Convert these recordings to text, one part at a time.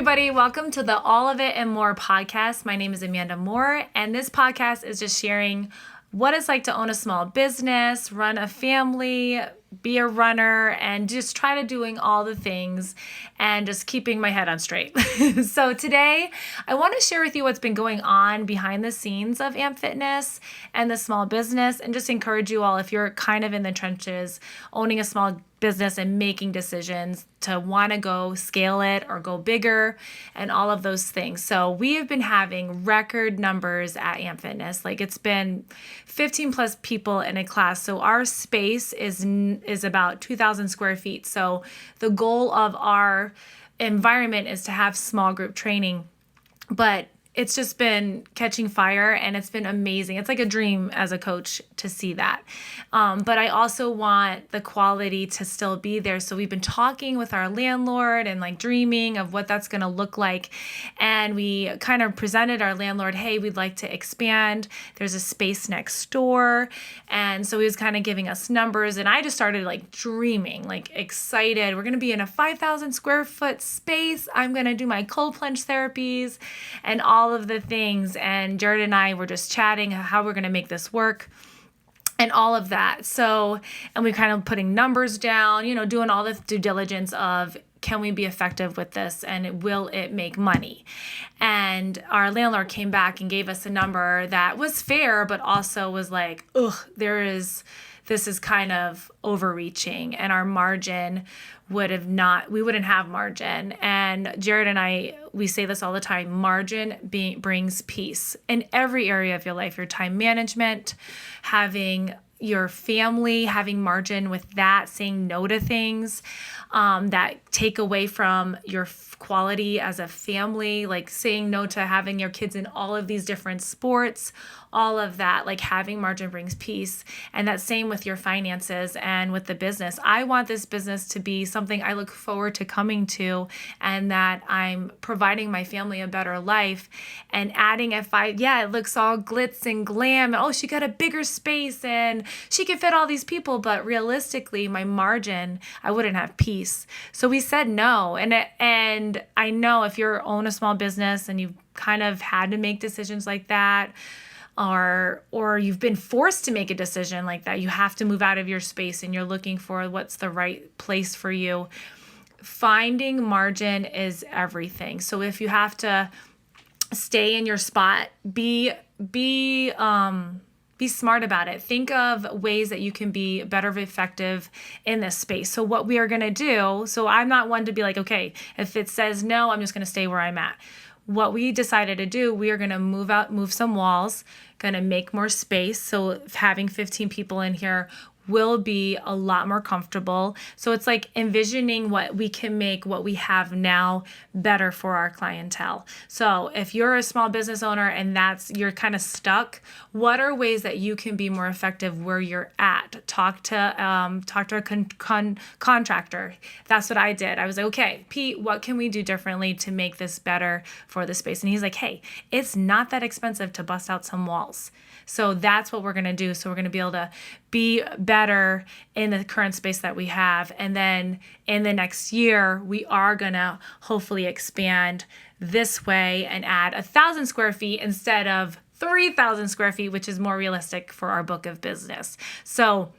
everybody. Welcome to the All of It and More podcast. My name is Amanda Moore, and this podcast is just sharing what it's like to own a small business, run a family, be a runner, and just try to doing all the things and just keeping my head on straight. So today, I want to share with you what's been going on behind the scenes of AMP Fitness and the small business, and just encourage you all, if you're kind of in the trenches, owning a small business and making decisions to want to go scale it or go bigger and all of those things. So we have been having record numbers at AMP Fitness. Like, it's been 15 plus people in a class. So our space is about 2,000 square feet. So the goal of our environment is to have small group training, but it's just been catching fire and it's been amazing. It's like a dream as a coach to see that. But I also want the quality to still be there. So we've been talking with our landlord and like dreaming of what that's going to look like. And we kind of presented our landlord, hey, we'd like to expand. There's a space next door. And so he was kind of giving us numbers. And I just started like dreaming, like excited. We're going to be in a 5,000 square foot space. I'm going to do my cold plunge therapies and all of the things. And Jared and I were just chatting how we're going to make this work and all of that. So, and we kind of putting numbers down, doing all the due diligence of, can we be effective with this and will it make money? And our landlord came back and gave us a number that was fair, but also was like, this is kind of overreaching, and our margin we wouldn't have margin. And Jared and I, we say this all the time, margin brings peace in every area of your life, your time management, having your family, having margin with that, saying no to things that take away from your quality as a family, like saying no to having your kids in all of these different sports, all of that, like having margin brings peace. And that same with your finances and with the business. I want this business to be something I look forward to coming to, and that I'm providing my family a better life and adding it looks all glitz and glam. Oh, she got a bigger space and she can fit all these people. But realistically, my margin, I wouldn't have peace. So we said no. And I know if you own a small business and you've kind of had to make decisions like that, or you've been forced to make a decision like that, you have to move out of your space and you're looking for what's the right place for you. Finding margin is everything. So if you have to stay in your spot, be smart about it. Think of ways that you can be better effective in this space. So what we are going to do, so I'm not one to be like, okay, if it says no, I'm just going to stay where I'm at. What we decided to do, we are going to move some walls, going to make more space. So having 15 people in here will be a lot more comfortable. So it's like envisioning what we can make what we have now better for our clientele. So if you're a small business owner and you're kind of stuck, what are ways that you can be more effective where you're at? Talk to a contractor. That's what I did. I was like, okay, Pete, what can we do differently to make this better for the space? And he's like, hey, it's not that expensive to bust out some walls. So that's what we're going to do. So we're going to be able to be better in the current space that we have. And then in the next year, we are going to hopefully expand this way and add 1,000 square feet instead of 3,000 square feet, which is more realistic for our book of business. So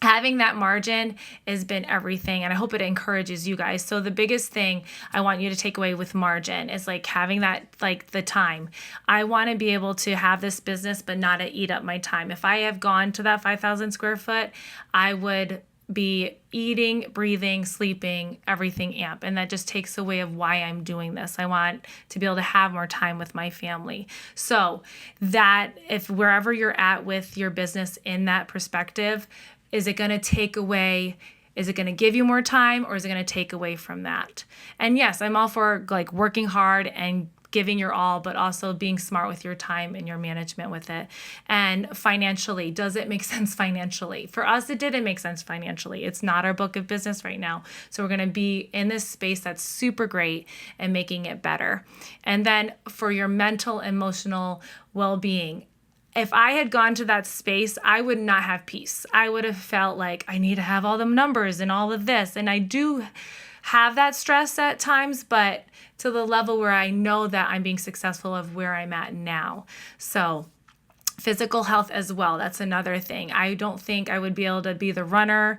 having that margin has been everything, and I hope it encourages you guys. So the biggest thing I want you to take away with margin is like having that, like the time. I want to be able to have this business, but not to eat up my time. If I have gone to that 5,000 square foot, I would be eating, breathing, sleeping, everything AMP. And that just takes away of why I'm doing this. I want to be able to have more time with my family. So that if wherever you're at with your business in that perspective, is it going to take away? Is it going to give you more time, or is it going to take away from that? And yes, I'm all for like working hard and giving your all, but also being smart with your time and your management with it. And financially, does it make sense financially? For us, it didn't make sense financially. It's not our book of business right now. So we're going to be in this space that's super great and making it better. And then for your mental, emotional well-being, if I had gone to that space, I would not have peace. I would have felt like I need to have all the numbers and all of this. And I do have that stress at times, but to the level where I know that I'm being successful of where I'm at now. So physical health as well. That's another thing. I don't think I would be able to be the runner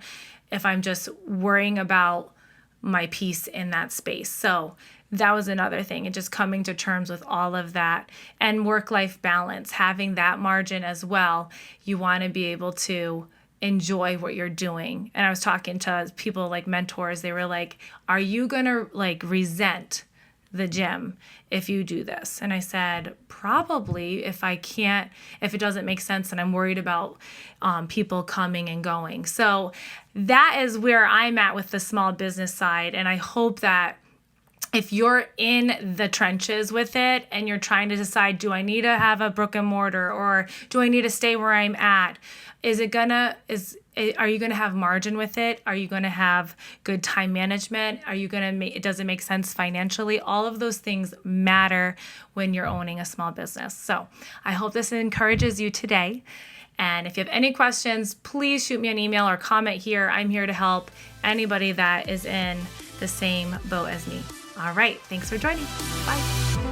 if I'm just worrying about my peace in that space. So that was another thing, and just coming to terms with all of that, and work-life balance, having that margin as well. You want to be able to enjoy what you're doing. And I was talking to people like mentors. They were like, are you going to like resent the gym if you do this? And I said, probably, if it doesn't make sense and I'm worried about people coming and going. So that is where I'm at with the small business side. And I hope that if you're in the trenches with it and you're trying to decide, do I need to have a brick and mortar, or do I need to stay where I'm at? Are you going to have margin with it? Are you going to have good time management? Does it make sense financially? All of those things matter when you're owning a small business. So I hope this encourages you today. And if you have any questions, please shoot me an email or comment here. I'm here to help anybody that is in the same boat as me. All right. Thanks for joining. Bye.